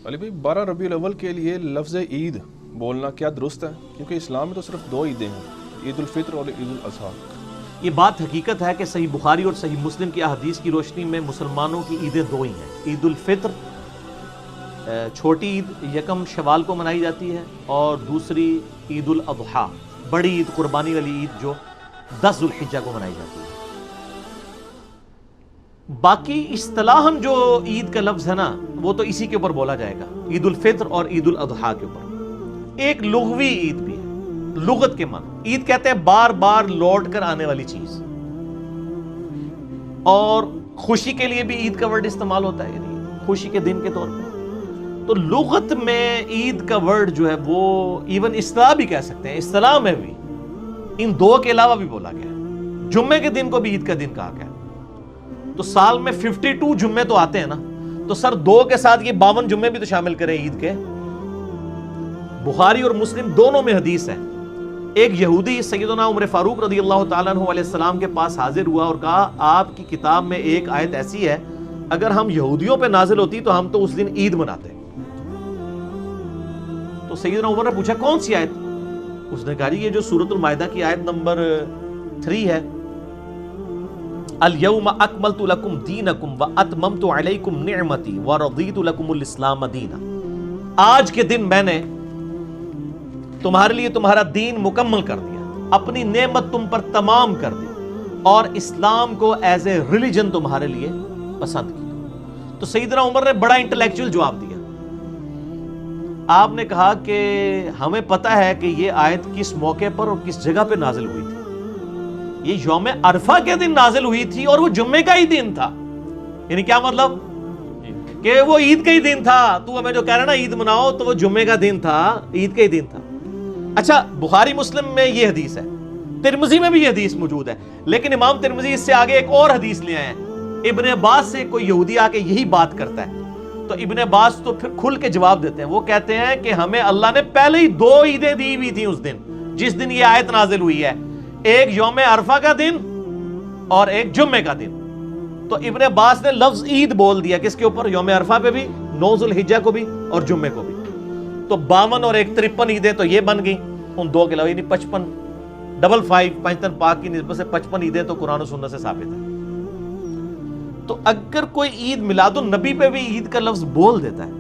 علی بھائی 12 ربیع الاول کے لیے لفظ عید بولنا کیا درست ہے؟ کیونکہ اسلام میں تو صرف 2 عیدیں ہیں، عید الفطر اور عید الاضحیٰ۔ یہ بات حقیقت ہے کہ صحیح بخاری اور صحیح مسلم کی احادیث کی روشنی میں مسلمانوں کی عیدیں 2 ہی ہیں۔ عید الفطر چھوٹی عید 1 شوال کو منائی جاتی ہے، اور دوسری عید الاضحیٰ بڑی عید، قربانی والی عید جو 10 ذوالحجہ کو منائی جاتی ہے۔ باقی اصطلاحاً جو عید کا لفظ ہے نا وہ تو اسی کے اوپر بولا جائے گا، عید الفطر اور عید الاضحیٰ کے اوپر۔ ایک لغوی عید بھی ہے، لغت کے معنی عید کہتے ہیں بار بار لوٹ کر آنے والی چیز، اور خوشی کے لیے بھی عید کا ورڈ استعمال ہوتا ہے، یعنی خوشی کے دن کے طور پہ۔ تو لغت میں عید کا ورڈ جو ہے وہ ایون اصطلاح بھی کہہ سکتے ہیں، اصطلاح میں بھی ان 2 کے علاوہ بھی بولا گیا ہے۔ جمعے کے دن کو بھی عید کا دن کہا گیا ہے۔ تو سال میں 52 جمعے تو آتے ہیں نا، تو سر 2 کے ساتھ یہ 52 جمعے بھی تو شامل کریں عید کے۔ بخاری اور مسلم دونوں میں حدیث ہے، ایک یہودی سیدنا عمر فاروق رضی اللہ تعالیٰ عنہ علیہ السلام کے پاس حاضر ہوا اور کہا آپ کی کتاب میں ایک آیت ایسی ہے، اگر ہم یہودیوں پہ نازل ہوتی تو ہم تو اس دن عید مناتے۔ تو سیدنا عمر نے پوچھا کون سی آیت؟ اس نے کہا یہ جو سورۃ المائدہ کی آیت نمبر 3 ہے، اليوم اکملت لکم دینکم واتممت علیکم نعمتی ورضیت لکم الاسلام دینا۔ آج کے دن میں نے تمہارے لیے تمہارا دین مکمل کر دیا، اپنی نعمت تم پر تمام کر دی، اور اسلام کو ایز اے ریلیجن تمہارے لیے پسند کیا۔ تو سیدنا عمر نے بڑا انٹلیکچوئل جواب دیا۔ آپ نے کہا کہ ہمیں پتہ ہے کہ یہ آیت کس موقع پر اور کس جگہ پہ نازل ہوئی تھی۔ یہ یوم عرفہ کے دن نازل ہوئی تھی اور وہ جمعے کا ہی دن تھا۔ یعنی کیا مطلب کہ وہ عید کا ہی دن تھا، تو ہمیں جو کہہ رہا نا عید مناؤ، تو وہ جمعے کا دن تھا، عید کا ہی دن تھا۔ اچھا، بخاری مسلم میں یہ حدیث ہے، ترمذی میں بھی یہ حدیث موجود ہے، لیکن امام ترمذی اس سے آگے ایک اور حدیث لے آئے ہیں۔ ابن عباس سے کوئی یہودی آ کے یہی بات کرتا ہے، تو ابن عباس تو پھر کھل کے جواب دیتے ہیں۔ وہ کہتے ہیں کہ ہمیں اللہ نے پہلے ہی 2 عیدیں دی ہوئی تھیں اس دن، جس دن یہ آیت نازل ہوئی ہے، ایک یوم عرفہ کا دن اور ایک جمعے کا دن۔ تو ابن عباس نے لفظ عید بول دیا کس کے اوپر؟ یوم عرفہ پہ بھی، 9 ذوالحجہ کو بھی اور جمعے کو بھی۔ تو 52 اور 53 عیدیں تو یہ بن گئیں ان 2 کے علاوہ، یعنی 55 55 پاک کی نسبت سے 55 عیدیں تو قرآن و سنت سے ثابت ہیں۔ تو اگر کوئی عید میلاد النبی پہ بھی عید کا لفظ بول دیتا ہے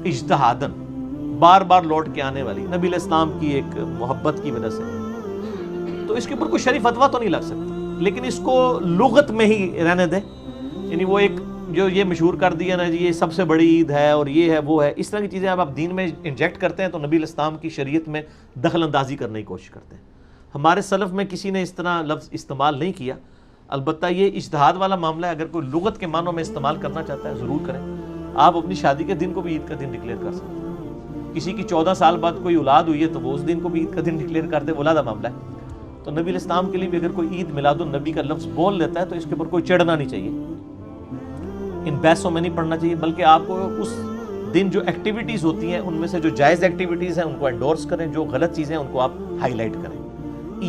اجتہاداً، بار بار لوٹ کے آنے والی نبی علیہ السلام کی ایک محبت کی وجہ سے، تو اس کے اوپر کوئی شرعی فتویٰ تو نہیں لگ سکتا، لیکن اس کو لغت میں ہی رہنے دیں۔ یعنی وہ ایک جو یہ مشہور کر دیا نا جی یہ سب سے بڑی عید ہے اور یہ ہے وہ ہے، اس طرح کی چیزیں آپ دین میں انجیکٹ کرتے ہیں تو نبی علیہ السلام کی شریعت میں دخل اندازی کرنے کی کوشش کرتے ہیں۔ ہمارے سلف میں کسی نے اس طرح لفظ استعمال نہیں کیا، البتہ یہ اجتہاد والا معاملہ ہے، اگر کوئی لغت کے معنوں میں استعمال کرنا چاہتا ہے ضرور کریں۔ آپ اپنی شادی کے دن کو بھی عید کا دن ڈکلیئر کر سکتے ہیں، کسی کی 14 سال بعد کوئی اولاد ہوئی ہے تو وہ اس دن کو بھی عید کا دن ڈکلیئر کر دے، اولادہ معاملہ ہے۔ تو نبی علیہ السلام کے لیے بھی اگر کوئی عید میلاد النبی کا لفظ بول لیتا ہے تو اس کے اوپر کوئی چڑھنا نہیں چاہیے، ان بحثوں میں نہیں پڑھنا چاہیے، بلکہ آپ کو اس دن جو ایکٹیویٹیز ہوتی ہیں ان میں سے جو جائز ایکٹیویٹیز ہیں ان کو انڈورس کریں، جو غلط چیزیں ہیں ان کو آپ ہائی لائٹ کریں۔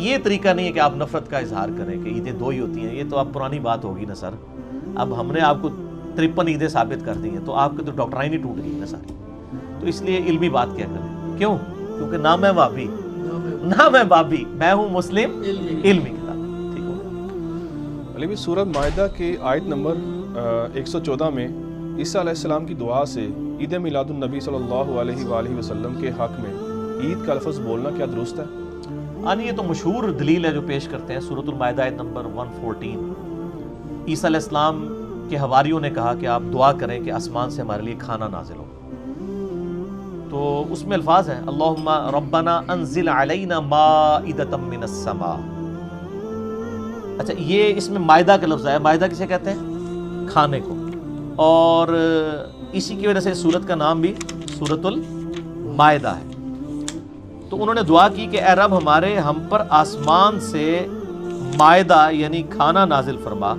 یہ طریقہ نہیں ہے کہ آپ نفرت کا اظہار کریں کہ عیدیں 2 ہی ہوتی ہیں، یہ تو اب پرانی بات ہوگی نا سر، اب ہم نے آپ کو 53 عیدیں ثابت کر دی ہیں تو آپ کی تو ڈاکٹرائن ہی ٹوٹ گئی نا ساری۔ تو اس لیے علمی بات کیا کریں، کیوں؟ کیونکہ نہ میں وابی نہ میں بابی، میں ہوں مسلم علمی کتاب۔ ٹھیک ہو علی بھی سورۃ مائدہ کی آیت نمبر 114 میں عیسیٰ علیہ السلام کی دعا سے عید میلاد النبی صلی اللہ علیہ وآلہ وسلم کے حق میں عید کا لفظ بولنا کیا درست ہے؟ یہ تو مشہور دلیل ہے جو پیش کرتے ہیں، سورۃ المائدہ آیت نمبر 114۔ عیسیٰ علیہ السلام کے حواریوں نے کہا کہ آپ دعا کریں کہ آسمان سے ہمارے لیے کھانا نازل ہو، تو اس میں الفاظ ہیں اللہم ربنا انزل علینا مائدۃ من السماء۔ اچھا، یہ اس میں مائدہ کا لفظ ہے، مائدہ کسے کہتے ہیں؟ کھانے کو، اور اسی کی وجہ سے سورت کا نام بھی سورۃ المائدہ ہے۔ تو انہوں نے دعا کی کہ اے رب ہم پر آسمان سے مائدہ یعنی کھانا نازل فرما،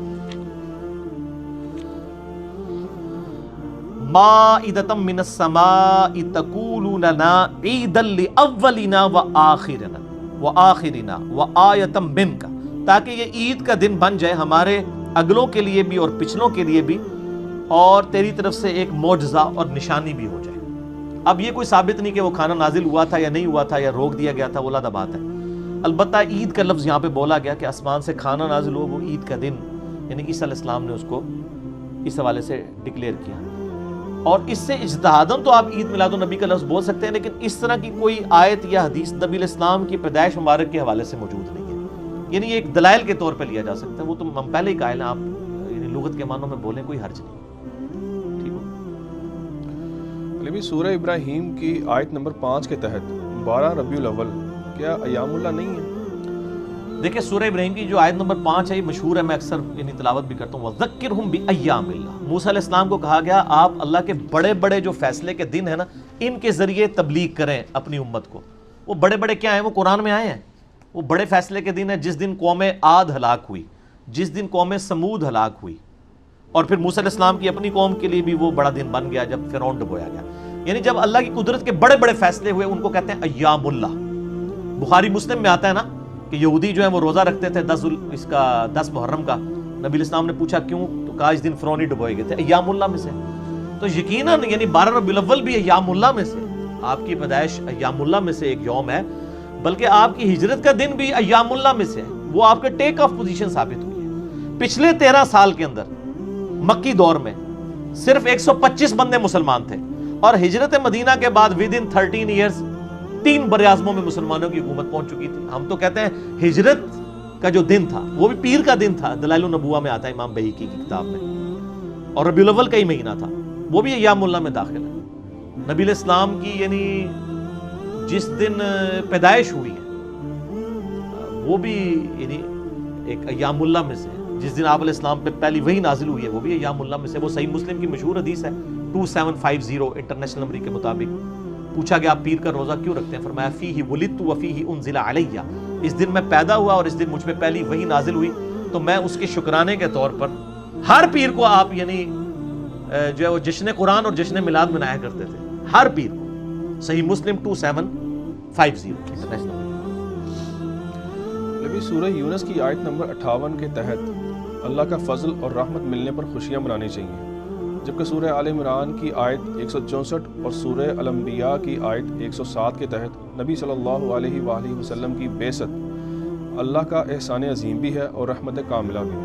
مائدۃ من السماء تکون لنا عیدا لاولنا وآخرنا وآیۃ منک، تاکہ یہ عید کا دن بن جائے ہمارے اگلوں کے لیے بھی اور پچھلوں کے لیے بھی، اور تیری طرف سے ایک معجزہ اور نشانی بھی ہو جائے۔ اب یہ کوئی ثابت نہیں کہ وہ کھانا نازل ہوا تھا یا نہیں ہوا تھا یا روک دیا گیا تھا، وہ علیحدہ بات ہے۔ البتہ عید کا لفظ یہاں پہ بولا گیا کہ آسمان سے کھانا نازل ہو، وہ عید کا دن، یعنی عیسیٰ علیہ السلام نے اس کو اس حوالے سے ڈکلیئر کیا۔ اور اس سے اجتہاداً تو آپ عید میلاد النبی کا لفظ بول سکتے ہیں، لیکن اس طرح کی کوئی آیت یا حدیث نبی علیہ السلام کی پیدائش مبارک کے حوالے سے موجود نہیں ہے، یعنی یہ ایک دلائل کے طور پہ لیا جا سکتا ہے۔ وہ تو ہم پہلے ہی قائل ہیں، آپ یعنی لغت کے معنوں میں بولیں، کوئی حرج نہیں، ٹھیک ہو۔ علی سورہ ابراہیم کی آیت نمبر 5 کے تحت 12 ربیع الاول کیا ایام اللہ نہیں ہے؟ دیکھیں سورہ ابراہیم کی جو آیت نمبر 5 ہے یہ مشہور ہے، میں اکثر یعنی تلاوت بھی کرتا ہوں۔ وَذَكِّرْهُمْ بِأَيَّامِ اللَّهِ، موسیٰ علیہ السلام کو کہا گیا آپ اللہ کے بڑے بڑے جو فیصلے کے دن ہیں نا، ان کے ذریعے تبلیغ کریں اپنی امت کو۔ وہ بڑے بڑے کیا ہیں؟ وہ قرآن میں آئے ہیں۔ وہ بڑے فیصلے کے دن ہے جس دن قوم عاد ہلاک ہوئی، جس دن قوم سمود ہلاک ہوئی، اور پھر موسیٰ علیہ السلام کی اپنی قوم کے لیے بھی وہ بڑا دن بن گیا جب فرعون ڈبویا گیا۔ یعنی جب اللہ کی قدرت کے بڑے بڑے فیصلے ہوئے ان کو کہتے ہیں ایام اللہ۔ بخاری مسلم میں آتا ہے نا کہ یہودی جو ہیں وہ روزہ رکھتے تھے 10 محرم کا، نبی علیہ السلام نے پوچھا کیوں؟ تو کہا اس دن فرعونی ڈبوئے گئے تھے، ایام اللہ میں سے۔ تو یقیناً یعنی 12 ربیع الاول بھی ایام اللہ میں سے، آپ کی پیدائش ایام اللہ میں سے ایک یوم ہے، بلکہ آپ کی ہجرت کا دن بھی ایام اللہ میں سے ہے۔ وہ آپ کے ٹیک آف پوزیشن ثابت ہوئی ہے۔ پچھلے 13 سال کے اندر مکی دور میں صرف 125 بندے مسلمان تھے، اور ہجرت مدینہ کے بعد ود ان 13 ایئرز 3 براعظموں میں مسلمانوں کی حکومت پہنچ چکی تھی۔ ہم تو کہتے ہیں ہجرت کا جو دن تھا وہ بھی پیر کا دن تھا، دلائل النبوہ میں آتا ہے امام بہیقی کی کتاب میں، اور ربیع الاول کا ہی مہینہ تھا، وہ بھی ایام اللہ میں داخل ہے۔ نبی علیہ السلام کی یعنی جس دن پیدائش ہوئی ہے وہ بھی یعنی ایک ایام اللہ میں سے، جس دن آپ علیہ السلام پہ پہلی وحی نازل ہوئی ہے وہ بھی ایام اللہ میں سے۔ وہ صحیح مسلم کی مشہور حدیث ہے 2750 انٹرنیشنل نمبر کے مطابق۔ پوچھا گیا آپ پیر کا روزہ کیوں رکھتے ہیں؟ فرمایا فیہ ولدت وفیہ انزل علیہ، اس دن میں پیدا ہوا اور اس دن مجھ پہ پہلی وحی نازل ہوئی، تو میں اس کے شکرانے کے طور پر ہر پیر کو آپ یعنی جو ہے وہ جشن قرآن اور جشن میلاد منایا کرتے تھے، ہر پیر کو۔ صحیح مسلم 2750 انٹرنیشنل۔ نبی سورہ یونس کی آیت نمبر 58 کے تحت اللہ کا فضل اور رحمت ملنے پر خوشیاں منانی چاہیے، جبکہ سورہ آل عمران کی آیت 164 اور سورہ الانبیاء کی آیت 107 کے تحت نبی صلی اللہ علیہ وآلہ وسلم کی بعثت اللہ کا احسان عظیم بھی ہے اور رحمت کاملہ بھی۔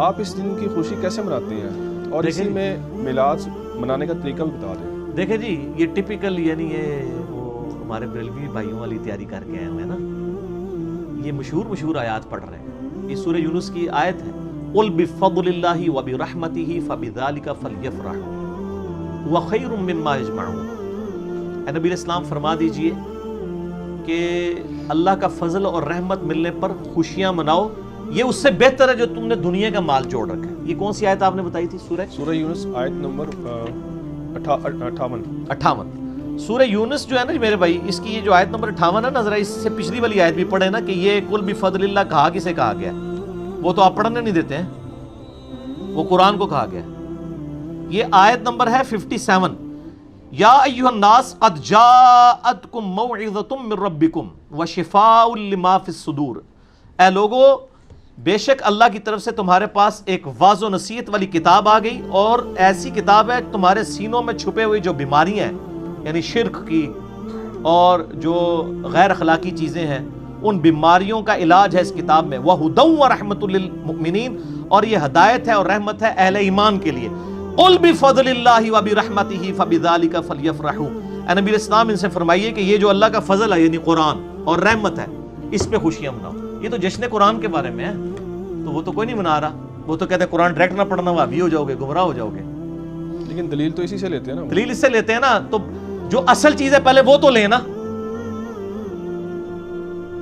آپ اس دن کی خوشی کیسے مناتے ہیں، اور اسی میں میلاد منانے کا طریقہ بھی بتا دیں۔ دیکھیں جی یہ ٹپیکل یعنی یہ وہ ہمارے بریلوی بھائیوں والی تیاری کر کے آئے ہوئے ہیں نا، یہ مشہور آیات پڑھ رہے ہیں۔ یہ سورہ یونس کی آیت ہے قُلْ بِفَضْلِ اللَّهِ وَبِرَحْمَتِهِ فَبِذَلِكَ فَلْيَفْرَحُوا هُوَ خَيْرٌ مِّمَّا يَجْمَعُونَ۔ اے نبی علیہ السلام فرما دیجئے کہ اللہ کا فضل اور رحمت ملنے پر خوشیاں مناؤ، یہ اس سے بہتر ہے جو تم نے دنیا کا مال جوڑ رکھا ہے۔ یہ کون سی آیت آپ نے بتائی تھی؟ سورہ یونس آیت نمبر 58۔ سورہ یونس جو ہے نا میرے بھائی، اس کی یہ جو آیت نمبر 58 ہے نا، ذرا اس سے پچھلی والی آیت بھی پڑھے نا کہ یہ قُلْ بِفَضْلِ اللَّهِ کہا کسے کہا گیا؟ وہ تو آپ پڑھنے نہیں دیتے ہیں، وہ قرآن کو کہا گیا۔ یہ آیت نمبر ہے 57۔ یا ایھا الناس قد جاءتکم موعظۃ من ربکم وشفاء لما فی الصدور، اے لوگو بے شک اللہ کی طرف سے تمہارے پاس ایک واضح و نصیحت والی کتاب آ گئی، اور ایسی کتاب ہے تمہارے سینوں میں چھپے ہوئی جو بیماریاں ہیں یعنی شرک کی اور جو غیر اخلاقی چیزیں ہیں، ان بیماریوں کا علاج ہے اس کتاب میں۔ وَهُدًى وَرَحْمَةٌ لِّلْمُؤْمِنِينَ، اور یہ ہدایت ہے اور رحمت ہے اہل ایمان کے لیے۔ قُلْ بِفَضْلِ اللَّهِ وَبِرَحْمَتِهِ فَبِذَلِكَ فَلْيَفْرَحُوا، اے نبی علیہ السلام ان سے فرمائیے کہ یہ جو اللہ کا فضل ہے یعنی قرآن اور رحمت ہے، اس پہ خوشیاں مناؤ۔ یہ تو جشن قرآن کے بارے میں ہے، تو وہ تو کوئی نہیں منا رہا، وہ تو کہتے ہیں قرآن ڈائریکٹ نہ پڑھنا، وہابی ہو جاؤ گے، گمراہ ہو جاؤ گے۔ لیکن دلیل تو اسی سے لیتے ہیں نا، دلیل اس سے لیتے ہیں نا، تو جو اصل چیز ہے پہلے وہ تو لیں نا،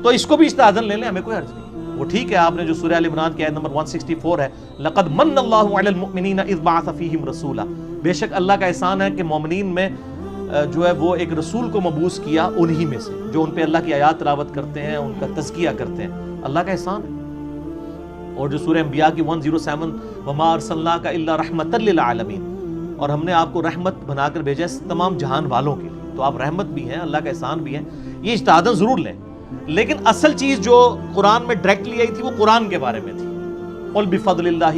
تو اس کو بھی اجتہاداً لے لیں، ہمیں کوئی حرج نہیں۔ وہ ٹھیک ہے آپ نے جو سورہ آل عمران کی آیت نمبر 164 ہے لقد من اللہ علی المؤمنین اذ بعث فیہم رسولا، بے شک اللہ کا احسان ہے کہ مومنین میں جو ہے وہ ایک رسول کو مبعوث کیا انہی میں سے جو ان پہ اللہ کی آیات تلاوت کرتے ہیں، ان کا تزکیہ کرتے ہیں، اللہ کا احسان ہے۔ اور جو سورہ انبیاء کی 107 وما ارسلناک الا رحمۃ للعالمین، اور ہم نے آپ کو رحمت بنا کر بھیجا ہے تمام جہان والوں کے لیے، تو آپ رحمت بھی ہیں، اللہ کا احسان بھی ہے، یہ اجتہاداً ضرور لیں، لیکن اصل چیز جو قرآن میں ڈائریکٹلی آئی تھی وہ قرآن کے بارے میں تھی۔ قل بفضل اللہ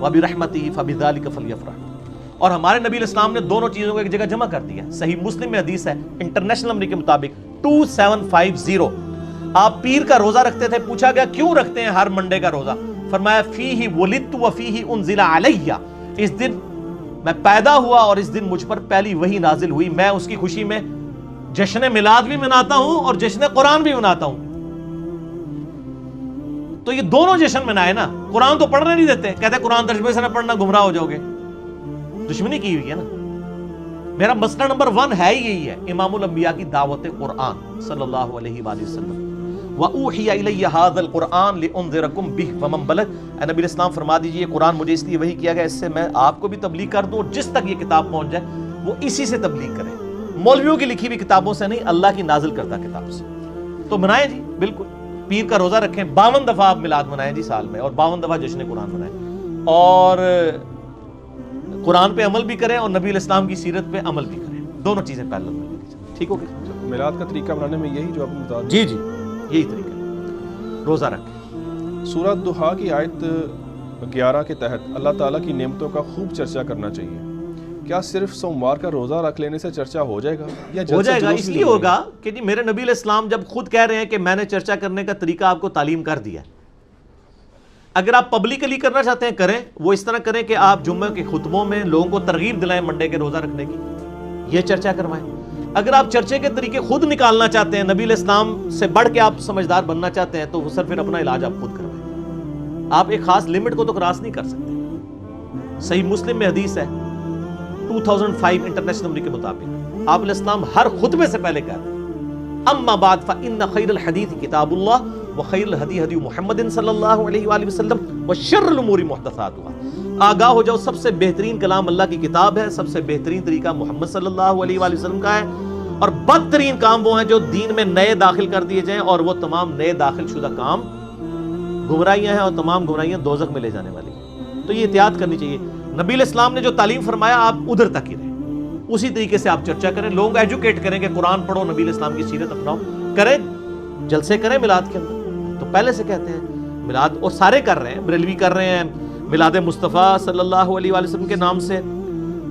وبرحمتہ فبذلک فلیفرحوا۔ اور ہمارے نبی علیہ السلام نے دونوں چیزوں کو ایک جگہ جمع کر دیا. صحیح مسلم میں حدیث ہے انٹرنیشنل نمبر کے مطابق 2750. آپ پیر کا روزہ رکھتے تھے, پوچھا گیا کیوں رکھتے ہیں ہر منڈے کا روزہ؟ فرمایا فیہ ولدت وفیہ انزل علیہ, اس دن میں پیدا ہوا اور اس دن مجھ پر پہلی وحی نازل ہوئی, میں اس کی خوشی میں جشن میلاد بھی مناتا ہوں اور جشن قرآن بھی مناتا ہوں. تو یہ دونوں جشن منائے نا. قرآن تو پڑھنے نہیں دیتے, کہتے ہیں قرآن ترجمے سے نہ پڑھنا گمراہ ہو جاؤ گے. دشمنی کی ہوئی ہے نا. میرا مسئلہ نمبر 1 ہے یہی ہے, امام الانبیاء کی دعوت قرآن صلی اللہ علیہ وآلہ وسلم. وَأُوحِيَ إِلَيَّ هَذَا الْقُرْآنُ لِأُنذِرَكُمْ بِهِ فَمَنْ بَلَغَ. اے نبی علیہ السلام فرما دیجئے یہ قرآن مجھے اس لیے وحی کیا گیا اس سے میں آپ کو بھی تبلیغ کر دوں, اور جس تک یہ کتاب پہنچ جائے وہ اسی سے تبلیغ کرے. مولویوں کی لکھی ہوئی کتابوں سے نہیں, اللہ کی نازل کردہ کتاب سے. تو منائیں جی, بالکل پیر کا روزہ رکھیں, 52 دفعہ آپ میلاد منائیں جی سال میں, اور 52 دفعہ جشن قرآن منائیں, اور قرآن پہ عمل بھی کریں اور نبی علیہ السلام کی سیرت پہ عمل بھی کریں. دونوں چیزیں پیرلل میں لے کے چلیں. ٹھیک ہو گیا؟ میلاد کا طریقہ بنانے میں یہی جو آپ نے بتا دیا. جی یہی طریقہ ہے, روزہ رکھیں. سورہ دحا کی آیت 11 کے تحت اللہ تعالیٰ کی نعمتوں کا خوب چرچا کرنا چاہیے. کیا صرف سوموار کا روزہ رکھ لینے سے چرچا ہو جائے گا یا ہو جائے گا؟ اس لیے ہوگا کہ جی میرے نبی علیہ السلام جب خود کہہ رہے ہیں کہ میں نے چرچا کرنے کا طریقہ آپ کو تعلیم کر دیا. اگر آپ پبلکلی کرنا چاہتے ہیں کریں, وہ اس طرح کریں کہ آپ جمعہ کے خطبوں میں لوگوں کو ترغیب دلائیں منڈے کے روزہ رکھنے کی, یہ چرچا کروائیں. اگر آپ چرچے کے طریقے خود نکالنا چاہتے ہیں, نبی علیہ السلام سے بڑھ کے آپ سمجھدار بننا چاہتے ہیں, تو صرف پھر اپنا علاج آپ خود کروائیں. آپ ایک خاص لمٹ کو تو کراس نہیں کر سکتے. صحیح مسلم میں حدیث ہے 2005 انٹرنیشنل نمبر کے مطابق آپ علیہ السلام ہر خطبے سے پہلے کہتے ہیں اما بعد فإن خیر الحدیث کتاب اللہ وخیر الہدی ہدی محمد صلی اللہ علیہ وآلہ وسلم وشر الامور محدثاتها. آگاہ ہو جاؤ سب سے بہترین کلام اللہ کی کتاب ہے, سب سے بہترین طریقہ محمد صلی اللہ علیہ وآلہ وسلم کا ہے, اور بدترین کام وہ ہیں جو دین میں نئے داخل کر دیے جائیں, اور وہ تمام نئے داخل شدہ کام گمراہیاں ہیں, اور تمام گمراہیاں دوزخ میں لے جانے والی ہیں. تو یہ احتیاط کرنی چاہیے. نبی علیہ السلام نے جو تعلیم فرمایا آپ ادھر تک ہی رہیں, اسی طریقے سے آپ چرچا کریں, لوگوں کو ایجوکیٹ کریں کہ قرآن پڑھو, نبی علیہ السلام کی سیرت اپناؤ, کریں جلسے کریں میلاد کے اندر. تو پہلے سے کہتے ہیں میلاد, اور سارے کر رہے ہیں, بریلوی کر رہے ہیں میلاد مصطفیٰ صلی اللہ علیہ وآلہ وسلم کے نام سے,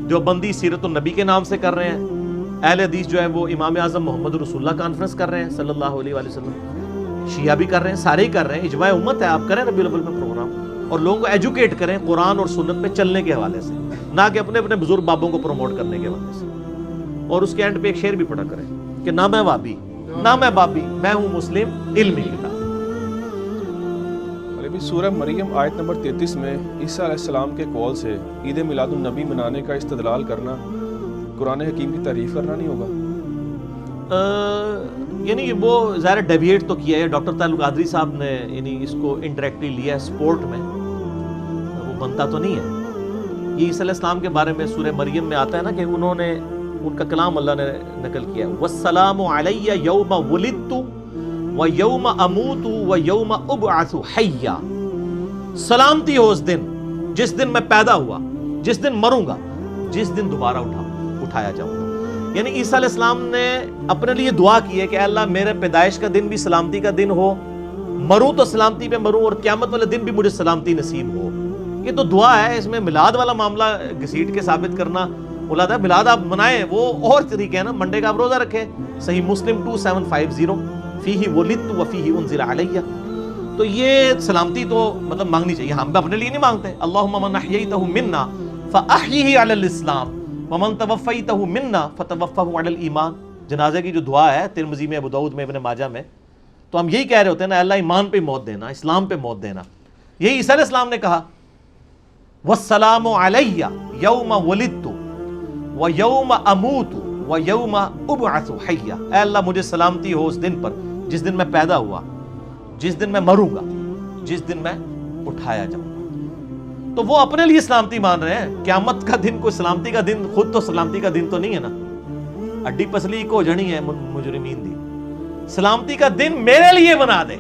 دیوبندی سیرت النبی کے نام سے کر رہے ہیں, اہل حدیث جو ہے وہ امام اعظم محمد رسول اللہ کانفرنس کر رہے ہیں صلی اللہ علیہ وآلہ وسلم, شیعہ بھی کر رہے ہیں, سارے ہی کر رہے ہیں. اجماع امت ہے, آپ کریں ربیع الاول میں پروگرام, اور لوگوں کو ایجوکیٹ کریں قرآن اور سنت پہ چلنے کے حوالے سے, نہ کہ اپنے اپنے بزرگ بابوں کو پروموٹ کرنے کے حوالے سے. اور اس کے اینڈ پہ ایک شعر بھی پڑھا کریں کہ نہ میں وابی نہ میں بابی, میں ہوں مسلم علمی کتاب. سورہ مریم آیت نمبر 33 میں عیسیٰ علیہ السلام کے قول سے عید میلاد النبی منانے کا استدلال کرنا قرآن حکیم کی تعریف کرنا نہیں ہوگا؟ یعنی وہ ظاہر ڈیویٹ تو کیا ہے, ڈاکٹر تعلق قادری صاحب نے یعنی اس کو انڈائریکٹلی لیا ہے سپورٹ میں, وہ بنتا تو نہیں ہے. یہ عیسیٰ علیہ السلام کے بارے میں سورہ مریم میں آتا ہے نا کہ انہوں نے, ان کا کلام اللہ نے نقل کیا ہے, والسلام علی یوم ولدت ویوم اموت ویوم ابعث حیا. سلامتی ہو اس دن جس دن میں پیدا ہوا, جس دن مروں گا, جس دن دوبارہ اٹھایا جاؤں گا. یعنی عیسیٰ علیہ السلام نے اپنے لیے دعا کی ہے کہ اللہ میرے پیدائش کا دن بھی سلامتی کا دن ہو, مروں تو سلامتی پہ مروں, اور قیامت والے دن بھی مجھے سلامتی نصیب ہو. یہ تو دعا ہے, اس میں میلاد والا معاملہ گھسیٹ کے ثابت کرنا بولا تھا. میلاد آپ منائیں, وہ اور طریقے ہیں نا, منڈے کا آپ روزہ رکھیں. صحیح مسلم 2750 فیہ ولدت وفیہ انزل علیہ. تو یہ سلامتی تو مطلب مانگنی چاہیے, ہم اپنے لیے نہیں مانگتے. اللہم من احییتہ منا فاحیہ علی الاسلام ومن توفیتہ منا فتوفہ علی الایمان. جنازے کی جو دعا ہے ترمذی میں, ابو داؤد میں, ابن ماجہ میں, تو ہم یہی کہہ رہے ہوتے ہیں نا, اللہ ایمان پہ موت دینا, اسلام پہ موت دینا. یہی عیسیٰ علیہ السلام نے کہا والسلام علی یوم ولدت ویوم اموت ویوم ابعث حیا. اے اللہ مجھے سلامتی ہو اس دن پر جس دن میں پیدا ہوا, جس دن میں مروں گا, جس دن میں اٹھایا جاؤں گا. تو وہ اپنے لیے سلامتی مان رہے ہیں. قیامت کا دن کوئی سلامتی کا دن, خود تو سلامتی کا دن تو نہیں ہے نا, اڈی پسلی کو جھڑی ہے مجرمین دی. سلامتی کا دن میرے لیے بنا دے,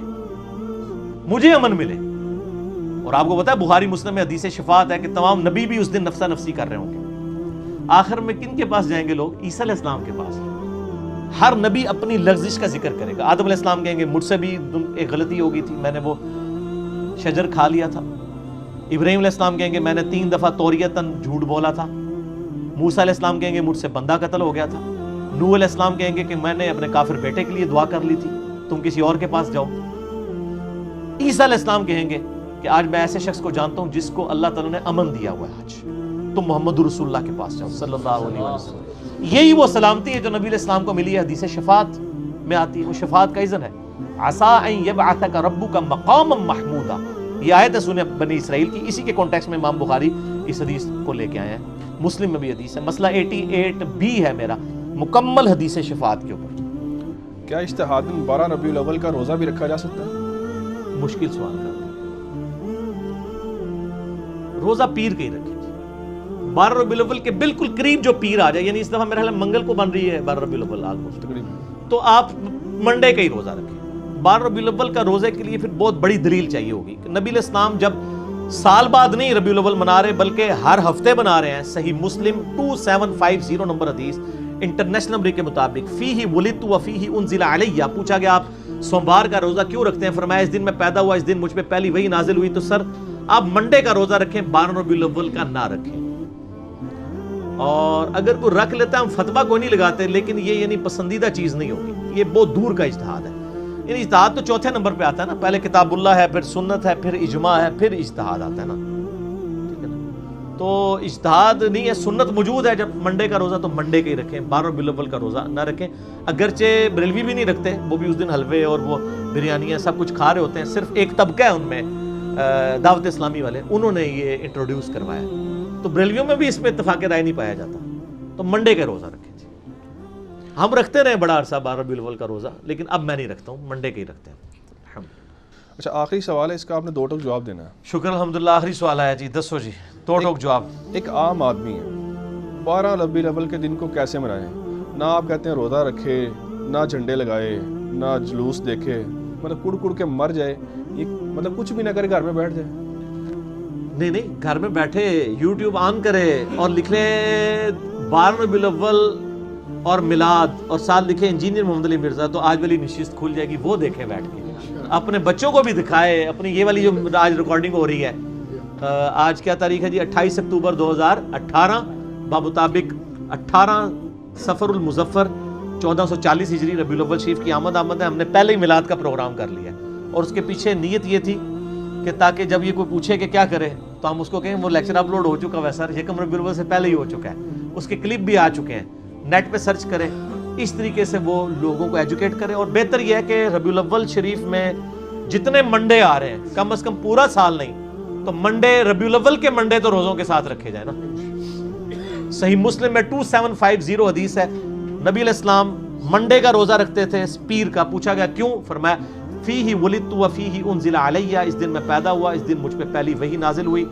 مجھے امن ملے. اور آپ کو پتا ہے بخاری مسلم میں حدیث شفاعت ہے کہ تمام نبی بھی اس دن نفسا نفسی کر رہے ہوں گے. آخر میں کن کے پاس جائیں گے لوگ؟ عیسیٰ علیہ السلام کے پاس. ہر نبی اپنی لغزش کا ذکر کرے گا. آدم علیہ السلام کہیں گے مجھ سے بھی ایک غلطی ہو گئی تھی, میں نے وہ شجر کھا لیا تھا. ابراہیم علیہ السلام کہیں گے میں نے 3 دفعہ توریتاً جھوٹ بولا تھا. موسیٰ علیہ السلام کہیں گے مجھ سے بندہ قتل ہو گیا تھا. نوح علیہ السلام کہیں گے کہ میں نے اپنے کافر بیٹے کے لیے دعا کر لی تھی, تم کسی اور کے پاس جاؤ. عیسیٰ علیہ السلام کہیں گے کہ آج میں ایسے شخص کو جانتا ہوں جس کو اللہ تعالیٰ نے امن دیا ہوا ہے, آج تم محمد رسول اللہ کے پاس جاؤ صلی اللہ علیہ وسلم. یہی وہ سلامتی ہے جو نبی علیہ السلام کو ملی ہے, حدیث شفاعت میں آتی ہے. وہ شفاعت کا اذن ہے, عسیٰ ان یبعثک ربک مقاما محمودا. یہ آیت ہے سورہ بنی اسرائیل کی. اسی کے کانٹیکسٹ میں امام بخاری اس حدیث کو لے کے آئے ہیں. مسلم میں بھی حدیث ہے. مسئلہ 88B ہے میرا, مکمل حدیث شفاعت کے اوپر. کیا اجتہاداً 12 ربیع الاول کا روزہ بھی رکھا جا سکتا ہے؟ مشکل سوال کرتے ہیں. روزہ پیر کا ہی رکھیں, 12 ربیع الاول کے بالکل قریب جو پیر آ جائے, یعنی اس دفعہ میرا خیال ہے منگل کو بن رہی ہے 12 ربیع الاول آلموسٹ, تو آپ منڈے کا ہی روزہ رکھیں. 12 ربیع الاول کا روزے کے لیے پھر بہت بڑی دلیل چاہیے ہوگی. نبی علیہ السلام جب سال بعد نہیں ربیع الاول منا رہے بلکہ ہر ہفتے بنا رہے ہیں. صحیح مسلم 2750 نمبر حدیث انٹرنیشنل نمبر کے مطابق, فیہ ولدت و فیہ انزل علیہ. پوچھا گیا آپ سوموار کا روزہ کیوں رکھتے ہیں؟ فرمایا اس دن میں پیدا ہوا, اس دن مجھ پہ پہلی وحی نازل ہوئی. تو سر آپ منڈے کا روزہ رکھیں, 12 ربیع الاول کا نہ رکھیں. اور اگر کوئی رکھ لیتا ہے, ہم فتویٰ کوئی نہیں لگاتے, لیکن یہ یعنی پسندیدہ چیز نہیں ہوگی. یہ بہت دور کا اجتہاد ہے. یعنی اجتہاد تو چوتھے نمبر پہ آتا ہے نا, پہلے کتاب اللہ ہے, پھر سنت ہے, پھر اجماع ہے, پھر اجتہاد آتا ہے نا. ٹھیک ہے نا, تو اجتہاد نہیں ہے, سنت موجود ہے. جب منڈے کا روزہ تو منڈے کا ہی رکھیں, 12 ربیع الاول کا روزہ نہ رکھیں. اگرچہ بریلوی بھی نہیں رکھتے, وہ بھی اس دن حلوے اور وہ بریانیاں سب کچھ کھا رہے ہوتے ہیں. صرف ایک طبقہ ہے ان میں دعوت اسلامی والے, انہوں نے یہ انٹروڈیوس کروایا. تو بریلویوں میں بھی اس پہ اتفاق رائے نہیں پایا جاتا. تو منڈے کا روزہ رکھیں. ہم رکھتے رہے بڑا عرصہ 12 ربیع الاول کا روزہ, لیکن اب میں نہیں رکھتا ہوں, منڈے کا ہی رکھتے ہیں. اچھا, آخری سوال ہے, اس کا آپ نے 2 ٹوک جواب دینا ہے. شکر الحمدللہ. آخری سوال آیا جی, دسو جی 2 ٹوک جواب. ایک عام آدمی ہے, 12 ربیع الاول کے دن کو کیسے منائیں؟ نہ آپ کہتے ہیں روزہ رکھے, نہ جھنڈے لگائے, نہ جلوس دیکھے, مطلب کڑ کڑ کے مر جائے, یہ مطلب کچھ بھی نہ کرے, گھر میں بیٹھ جائے. نہیں, گھر میں بیٹھے یوٹیوب آن کرے اور لکھ لے 12 ربیع الاول اور میلاد, اور ساتھ لکھے انجینئر محمد علی مرزا, تو آج والی نشست کھل جائے گی. وہ دیکھے بیٹھ کے, اپنے بچوں کو بھی دکھائے. اپنی یہ والی جو آج ریکارڈنگ ہو رہی ہے, آج کیا تاریخ ہے جی, 28 اکتوبر 2018, بمطابق 18 صفر المظفر 1440 ہجری ربیع الاول شریف کی آمد ہے. ہم نے پہلے ہی میلاد کا پروگرام کر لیا, اور اس کے پیچھے نیت یہ تھی کہ تاکہ جب یہ کوئی پوچھے کہ کیا کرے تو ہم اس کو کہیں وہ لیکچر اپلوڈ ہو چکا ہے سر, 1 ربیع الاول سے پہلے ہی ہو چکا ہے, اس کے کلپ بھی آ چکے ہیں, نیٹ پہ سرچ کریں. اس طریقے سے وہ لوگوں کو ایجوکیٹ کریں. اور بہتر یہ ہے کہ ربیع الاول شریف میں جتنے منڈے آ رہے ہیں, کم از کم پورا سال نہیں تو منڈے, ربیع الاول کے منڈے تو روزوں کے ساتھ رکھے جائیں نا. صحیح مسلم میں 2750 حدیث ہے, نبی علیہ السلام منڈے کا روزہ رکھتے تھے, پیر کا. پوچھا گیا کیوں؟ فرمایا فیہ ولدت و فیہ انزل علیہ, اس دن میں پیدا ہوا, اس دن مجھ پہ پہلی وحی نازل ہوئی.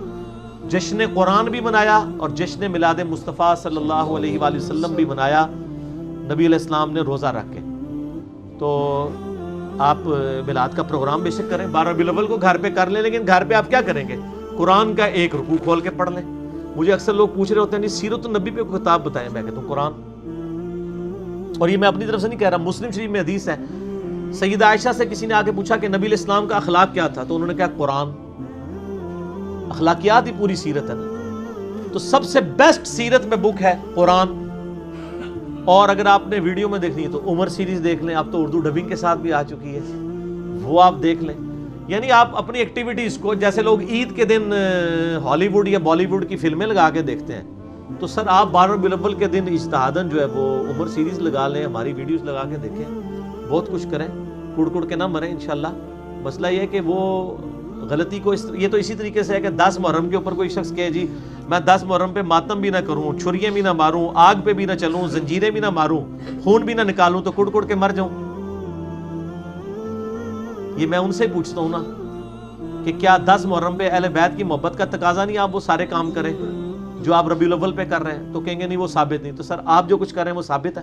جشن قرآن بھی منایا اور جشن میلاد مصطفیٰ صلی اللہ علیہ وآلہ وسلم بھی منایا نبی علیہ السلام نے روزہ رکھ کے. تو آپ میلاد کا پروگرام بے شک کریں, 12 ربیع الاول کو گھر پہ کر لیں, لیکن گھر پہ آپ کیا کریں گے؟ قرآن کا ایک رکوع کھول کے پڑھ لیں. مجھے اکثر لوگ پوچھ رہے ہوتے ہیں نہیں سیرت النبی پہ کوئی کتاب بتائیں, میں کہتا ہوں قرآن. اور یہ میں اپنی طرف سے نہیں کہہ رہا, مسلم شریف میں حدیث ہے, سیدہ عائشہ سے کسی نے آ کے پوچھا کہ نبی علیہ السلام کا اخلاق کیا تھا, تو انہوں نے کہا قرآن. اخلاقیات ہی پوری سیرت ہے نا. تو سب سے بیسٹ سیرت میں بک ہے قرآن. اور اگر آپ نے ویڈیو میں دیکھنی ہے تو عمر سیریز دیکھ لیں, آپ تو اردو ڈبنگ کے ساتھ بھی آ چکی ہے, وہ آپ دیکھ لیں. یعنی آپ اپنی ایکٹیویٹیز کو, جیسے لوگ عید کے دن ہالی ووڈ یا بالی ووڈ کی فلمیں لگا کے دیکھتے ہیں, تو سر آپ 12 ربیع الاول کے دن اجتہاداً جو ہے وہ عمر سیریز لگا لیں, ہماری ویڈیوز لگا کے دیکھیں, بہت کچھ کریں, کڑ کڑ کے نہ مریں انشاءاللہ. مسئلہ یہ ہے کہ وہ غلطی کو یہ تو اسی طریقے سے ہے کہ 10 محرم کے اوپر کوئی شخص کہے جی میں 10 محرم پہ ماتم بھی نہ کروں, چھریاں بھی نہ ماروں, آگ پہ بھی نہ چلوں, زنجیریں بھی نہ ماروں, خون بھی نہ نکالوں, تو کڑ کڑ کے مر جاؤں. یہ میں ان سے پوچھتا ہوں نا کہ کیا 10 محرم پہ اہل بیت کی محبت کا تقاضا نہیں آپ وہ سارے کام کریں جو آپ ربیع الاول پہ کر رہے ہیں؟ تو کہیں گے نہیں وہ ثابت نہیں. تو سر آپ جو کچھ کر رہے ہیں وہ ثابت ہے,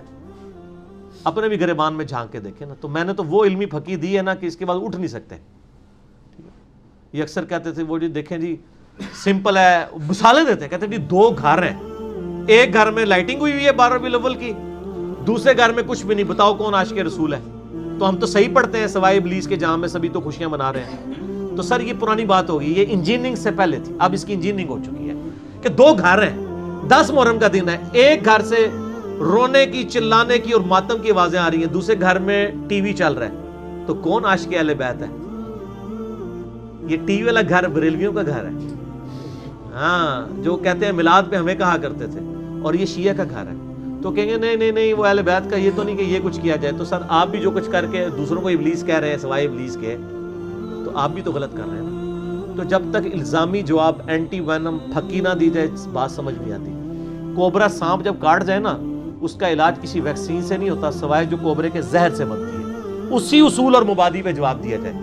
اپنے بھی گریبان میں جھانک کے دیکھیں نا. تو میں نے تو وہ علمی پھکی دی ہے نا کہ اس کے بعد اٹھ نہیں سکتے. یہ اکثر کہتے تھے وہ جی دیکھیں جی سمپل ہے, مثالیں دیتے ہیں, کہتے ہیں جی 2 گھر ہیں, ایک گھر میں لائٹنگ ہوئی ہے 12 ربیع الاول کی, دوسرے گھر میں کچھ بھی نہیں, بتاؤ کون عاشق رسول ہے؟ تو ہم تو صحیح پڑھتے ہیں سوائے ابلیس کے جہاں میں سبھی تو خوشیاں منا رہے ہیں. تو سر یہ پرانی بات ہوگی, یہ انجینئرنگ سے پہلے تھی, اب اس کی انجینئرنگ ہو چکی ہے کہ 2 گھر ہیں, 10 محرم کا دن ہے، ایک گھر سے رونے کی، چلانے کی اور ماتم کی آوازیں آ رہی ہیں، دوسرے گھر میں ٹی وی چل رہا ہے، تو کون عاشق اہل بیت ہے؟ یہ ٹی وی والا گھر بریلویوں کا گھر ہے، ہاں، جو کہتے ہیں میلاد پہ ہمیں کہا کرتے تھے، اور یہ شیعہ کا گھر ہے، تو کہیں گے نہیں نہیں نہیں وہ اہل بیت کا یہ تو نہیں کہ یہ کچھ کیا جائے، تو سر آپ بھی جو کچھ کر کے دوسروں کو ابلیس کہہ رہے ہیں سوائے ابلیس کے، تو آپ بھی تو غلط کر رہے ہیں نا۔ تو جب تک الزامی جواب اینٹی وینم پھکی نہ دی جائے بات سمجھ نہیں آتی۔ کوبرا سانپ جب کاٹ جائے نا، اس کا علاج کسی ویکسین سے نہیں ہوتا سوائے جو کوبرے کے زہر سے بنتی ہے، اسی اصول اور مبادی پہ جواب دیا جائے۔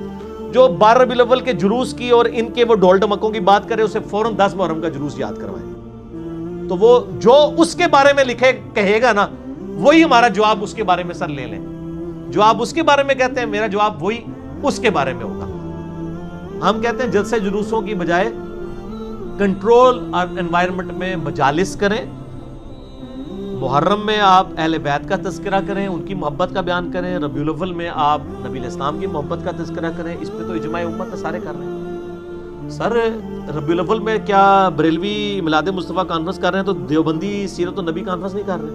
جو 12 ربیع الاول کے جلوس کی اور ان کے وہ ڈھول ڈمکوں کی بات کرے، اسے فوراً 10 محرم کا جلوس یاد کروائیں، تو وہ جو اس کے بارے میں لکھے کہے گا نا، وہی ہمارا جواب اس کے بارے میں سر لے لیں۔ جو آپ اس کے بارے میں کہتے ہیں میرا جواب وہی اس کے بارے میں ہوگا۔ ہم کہتے ہیں جلسے جلوسوں کی بجائے کنٹرول اور انوائرمنٹ میں مجالس کریں، محرم میں آپ اہل بیت کا تذکرہ کریں، ان کی محبت کا بیان کریں، ربیع الاول میں آپ نبی الاسلام کی محبت کا تذکرہ کریں، اس پہ تو اجماع امت سارے کر رہے ہیں۔ سر ربیع الاول میں کیا بریلوی میلاد مصطفیٰ کانفرنس کر رہے ہیں تو دیوبندی سیرت النبی کانفرنس نہیں کر رہے؟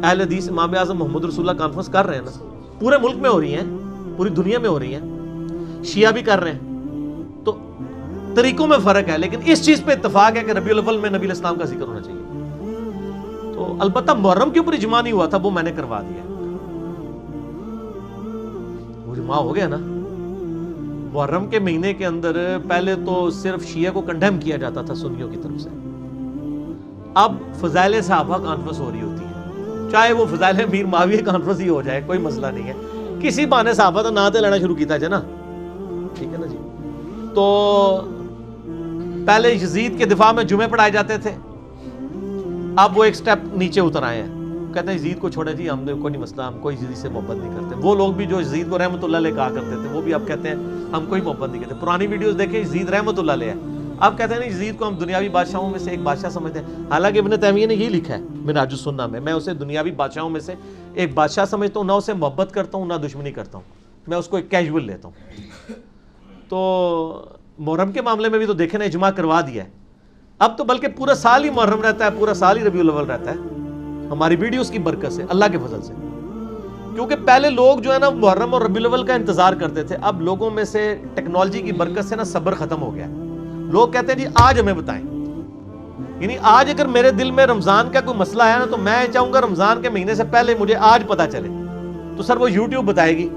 اہل حدیث امام اعظم محمد رسول اللہ کانفرنس کر رہے ہیں نا، پورے ملک میں ہو رہی ہیں، پوری دنیا میں ہو رہی ہیں، شیعہ بھی کر رہے ہیں، تو طریقوں میں فرق ہے، لیکن اس چیز پہ اتفاق ہے کہ ربیع الاول میں نبی الاسلام کا ذکر ہونا چاہیے۔ تو البتہ محرم کے اوپر اجماع نہیں ہوا تھا، وہ میں نے کروا دیا، وہ اجماع ہو گیا نا۔ محرم کے مہینے کے اندر پہلے تو صرف شیعہ کو کنڈیم کیا جاتا تھا سنیوں کی طرف سے، اب فضائل صحابہ کانفرنس ہو رہی ہوتی ہے، چاہے وہ فضائل امیر معاویہ کانفرنس ہی ہو جائے، کوئی مسئلہ نہیں ہے، کسی بہانے صحابہ تو ناطے لینا شروع کیتا ہے نا، ٹھیک ہے نا جی۔ تو پہلے یزید کے دفاع میں جمعے پڑھائے جاتے تھے، اب وہ ایک سٹیپ نیچے اتر آئے ہیں، کہتے ہیں یزید کو چھوڑے جی، ہم نے کوئی نہیں مسئلہ، ہم کوئی یزید سے محبت نہیں کرتے۔ وہ لوگ بھی جو یزید کو رحمت اللہ علیہ کہا کرتے تھے، وہ بھی اب کہتے ہیں ہم کوئی محبت نہیں کرتے۔ پرانی ویڈیوز دیکھیں، یزید رحمت اللہ علیہ ہے، اب کہتے ہیں نہیں یزید کو ہم دنیاوی بادشاہوں میں سے ایک بادشاہ سمجھتے ہیں، حالانکہ ابن تیمیہ نے یہی لکھا ہے منہاج السنہ میں اسے دنیاوی بادشاہوں میں سے ایک بادشاہ سمجھتا ہوں، نہ اسے محبت کرتا ہوں نہ دشمنی کرتا ہوں، میں اس کو ایک کیجول لیتا ہوں۔ تو محرم کے معاملے میں بھی تو دیکھیں نا، اجماع کروا دیا ہے، اب تو بلکہ پورا سال ہی محرم رہتا ہے، پورا سال ہی ربیع الاول رہتا ہے، ہماری ویڈیوز کی برکت سے، اللہ کے فضل سے۔ کیونکہ پہلے لوگ جو ہے نا محرم اور ربیع الاول کا انتظار کرتے تھے، اب لوگوں میں سے ٹیکنالوجی کی برکت سے نا صبر ختم ہو گیا ہے، لوگ کہتے ہیں جی آج ہمیں بتائیں، یعنی آج اگر میرے دل میں رمضان کا کوئی مسئلہ ہے نا، تو میں چاہوں گا رمضان کے مہینے سے پہلے مجھے آج پتا چلے، تو سر وہ یوٹیوب بتائے گی،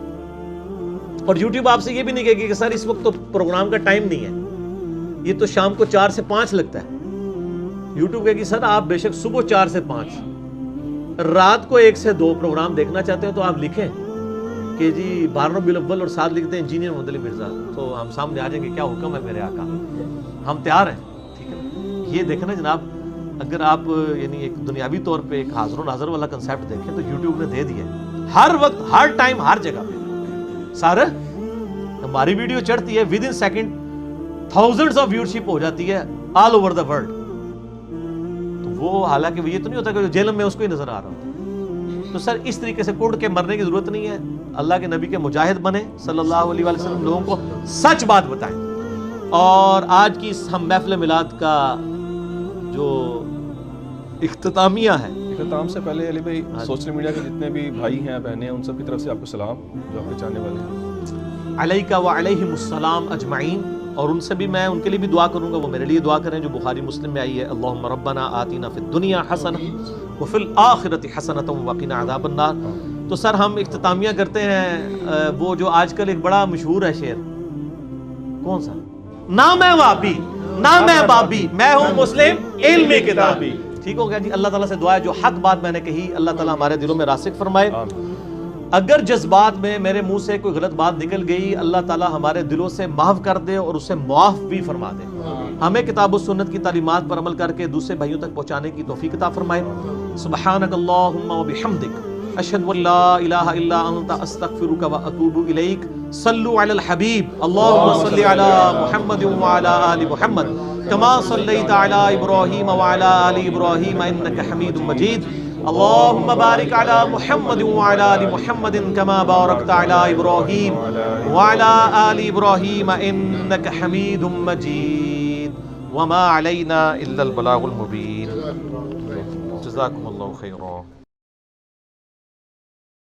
اور یوٹیوب آپ سے یہ بھی نہیں کہے گی کہ سر اس وقت تو پروگرام کا ٹائم نہیں ہے، یہ تو شام کو 4 سے 5 لگتا ہے، یوٹیوب کہے گی سر آپ بے شک صبح 4 سے 5، رات کو 1 سے 2 پروگرام دیکھنا چاہتے ہیں تو آپ لکھیں کہ جی 12 ربیع الاول اور ساتھ لکھتے ہیں انجینئر محمد علی مرزا، تو ہم سامنے آ جائیں گے کیا حکم ہے میرے آقا، ہم تیار ہیں، ٹھیک ہے نا۔ یہ دیکھیں نا جناب، اگر آپ یعنی ایک دنیاوی طور پہ ایک حاضر و ناظر والا کنسیپٹ دیکھیں تو یوٹیوب نے دے دیا ہے، ہر وقت ہر ٹائم ہر جگہ پہ سارا ہماری ویڈیو چڑھتی ہے، within second thousands of viewership ہو جاتی ہے آل اوور دا ورلڈ، تو وہ حالانکہ یہ تو نہیں ہوتا کہ جو جیلم میں اس کو ہی نظر آ رہا ہوتا۔ تو سر اس طریقے سے کڑ کے مرنے کی ضرورت نہیں ہے، اللہ کے نبی کے مجاہد بنے صلی اللہ علیہ وسلم، لوگوں کو سچ بات بتائیں۔ اور آج کی اس ہم محفل میلاد کا جو اختتامیہ ہے، اختتام سے پہلے علی بھائی سوشل میڈیا کے جتنے بھی بھائی ہیں بہنیں ہیں ان سب کی طرف سے آپ کو سلام، جو آپ کے چاہنے والے ہیں۔ علیکہ وعلیہم السلام اجمعین، اور ان سے بھی میں ان کے لیے بھی دعا کروں گا، وہ میرے لیے دعا کریں، جو بخاری مسلم میں آئی ہے، اللہم ربنا آتینا فی الدنیا حسنہ وفی الآخرۃ حسنۃ وقنا عذاب النار۔ تو سر ہم اختتامیہ کرتے ہیں وہ جو آج کل ایک بڑا مشہور ہے شعر، کون سا؟ نہ میں وابی نہ میں بابی، میں ہوں مسلم علمی کتابی۔ ٹھیک ہو گیا جی، اللہ تعالیٰ سے دعا ہے جو حق بات میں نے کہی اللہ تعالیٰ ہمارے دلوں میں راسخ فرمائے، اگر جذبات میں میرے منہ سے کوئی غلط بات نکل گئی اللہ تعالیٰ ہمارے دلوں سے معاف کر دے اور اسے معاف بھی فرما دے، ہمیں کتاب و سنت کی تعلیمات پر عمل کر کے دوسرے بھائیوں تک پہنچانے کی توفیق عطا فرمائے۔ سبحانک اللہم و بحمدک، اشہد ان لا الہ الا انت، استغفرک و اتوب الیک۔ صلو علی الحبیب، اللہم صلی علی محمد وعلی آل محمد کما صلیت علی ابراہیم وعلی آل ابراہیم انک حمید مجید۔ اللہم بارک علی محمد وعلی آل محمد کما بارکت علی ابراہیم وعلی آل ابراہیم انک حمید مجید۔ وما علینا الا البلاغ المبین. جزاکم اللہ خیرا.